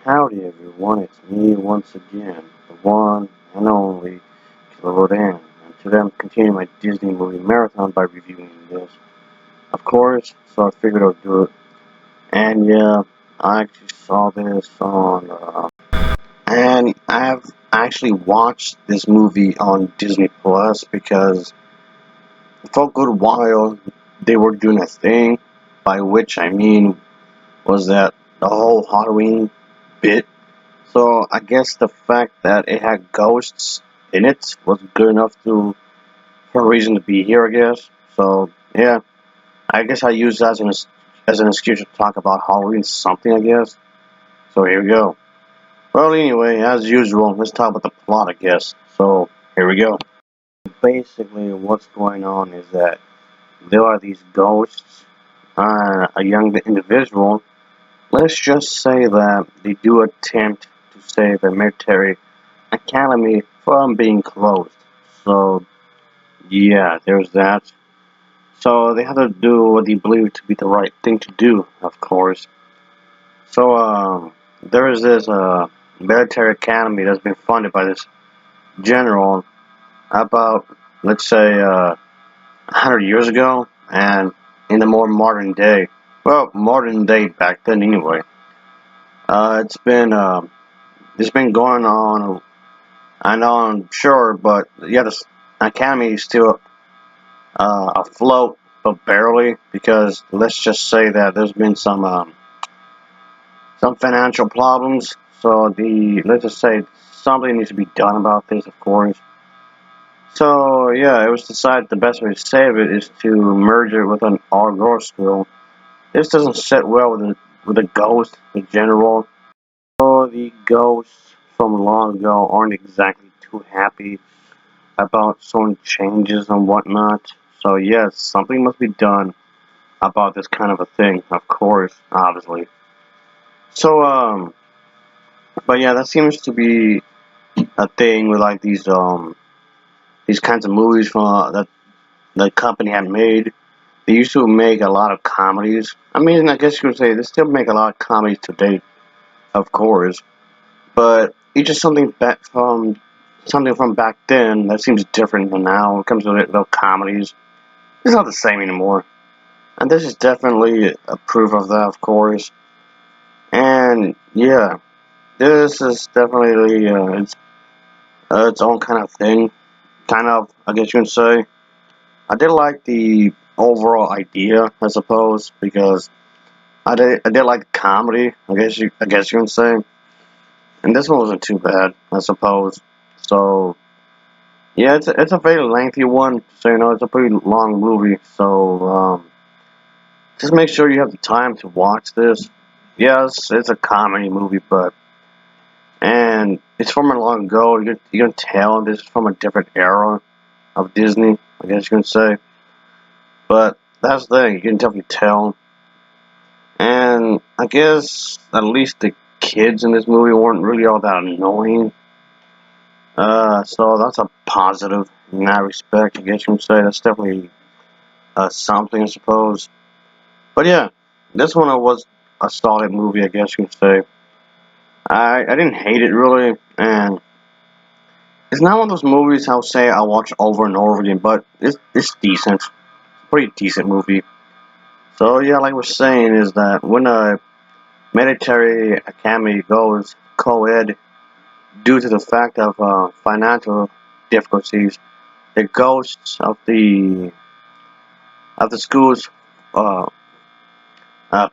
Howdy everyone, it's me once again, the one and only Killer Dan, and today I'm continuing my Disney movie marathon by reviewing this, of course, so I figured I'd do it. And yeah, I actually saw this on, and I've actually watched this movie on Disney Plus because for a good while they were doing a thing, by which I mean was that the whole Halloween bit. So I guess the fact that it had ghosts in it was good enough for a reason to be here, I guess. So yeah, I guess I use that as an excuse to talk about Halloween something, I guess. So here we go. Well, anyway, as usual, let's talk about the plot, I guess. So here we go. Basically, what's going on is that there are these ghosts, a young individual. Let's just say that they do attempt to save a military academy from being closed. So yeah, there's that. So they have to do what they believe to be the right thing to do, of course. So there is this military academy that's been funded by this general about, let's say, 100 years ago, and in the more modern day. Well, modern day back then anyway. Uh, it's been uh, it's been going on. I know, I'm sure, but yeah, the academy is still afloat, but barely, because let's just say that there's been some financial problems. So let's just say something needs to be done about this, of course. So yeah, it was decided the best way to save it is to merge it with an all-girls school. This doesn't sit well with the ghost in general. So the ghosts from long ago aren't exactly too happy about some changes and whatnot. So yes, something must be done about this kind of a thing, of course, obviously. So, but yeah, that seems to be a thing with like these kinds of movies from that the company had made. They used to make a lot of comedies. I mean, I guess you could say they still make a lot of comedies today, of course. But it's just something from back then that seems different than now. When it comes to the comedies, it's not the same anymore. And this is definitely a proof of that, of course. And yeah, this is definitely its own kind of thing. Kind of, I guess you can say. I did like the overall idea, I suppose, because I did like the comedy. I guess you can say. And this one wasn't too bad, I suppose. So yeah, it's a very lengthy one. So it's a pretty long movie. So just make sure you have the time to watch this. Yes, it's a comedy movie, but and it's from a long ago. You can tell this is from a different era of Disney, I guess you can say. But that's the thing, you can definitely tell. And I guess at least the kids in this movie weren't really all that annoying. So that's a positive in that respect, I guess you can say. That's definitely something, I suppose. But yeah, this one was a solid movie, I guess you can say. I didn't hate it really, and it's not one of those movies I'll say I'll watch over and over again, but it's decent. Pretty decent movie. So yeah, like we're saying is that when a military academy goes co-ed due to the fact of financial difficulties, the ghosts of the schools uh,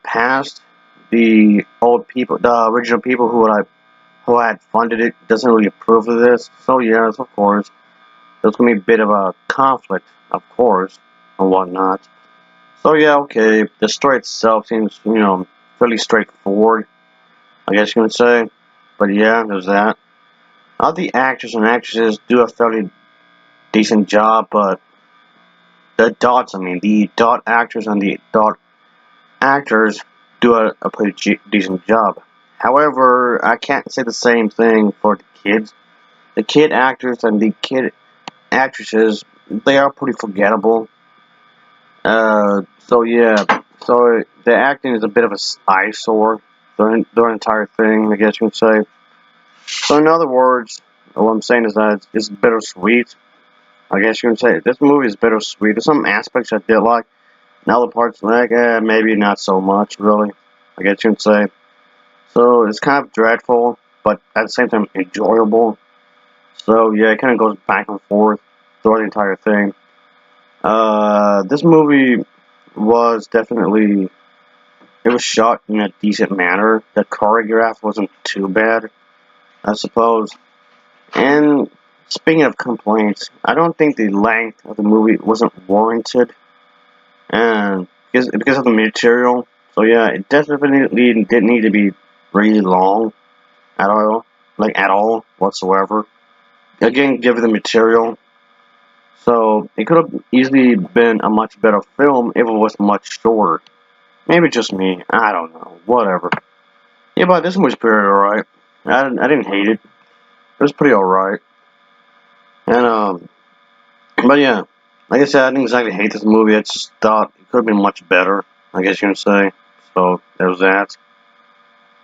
past, the old people, the original people who had funded it doesn't really approve of this. So yes, of course, there's gonna be a bit of a conflict, of course, and whatnot. So yeah, okay, the story itself seems, fairly straightforward, I guess you would say. But yeah, there's that. All the actors and actresses do a fairly decent job, but the dot actors and the dot actors do a pretty decent job. However, I can't say the same thing for the kids. The kid actors and the kid actresses, they are pretty forgettable. So yeah, so the acting is a bit of a eyesore their entire thing, I guess you can say. So in other words, what I'm saying is that it's bittersweet. I guess you can say this movie is bittersweet. There's some aspects I did like, and other parts like, maybe not so much, really. I guess you can say. So it's kind of dreadful, but at the same time enjoyable. So yeah, it kind of goes back and forth throughout the entire thing. This movie was definitely, it was shot in a decent manner. The choreograph wasn't too bad, I suppose. And speaking of complaints, I don't think the length of the movie wasn't warranted, and because of the material. So yeah, it definitely didn't need to be really long at all, like at all whatsoever. Again, given the material, so it could have easily been a much better film if it was much shorter. Maybe just me. I don't know. Whatever. Yeah, but this one was pretty alright. I didn't hate it. It was pretty alright. And but yeah, like I said, I didn't exactly hate this movie. I just thought it could have been much better. I guess you can say. So there's that.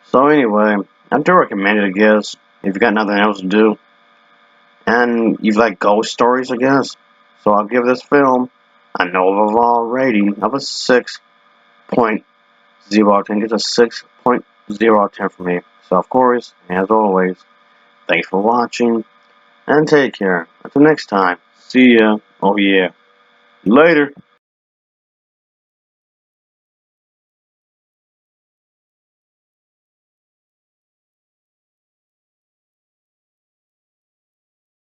So anyway, I do recommend it. I guess if you got nothing else to do, and you like ghost stories, I guess. So I'll give this film an overall rating of a 6.0 out of 10. It's a 6.0 out of 10 for me. So of course, as always, thanks for watching and take care. Until next time, see ya. Oh yeah, later.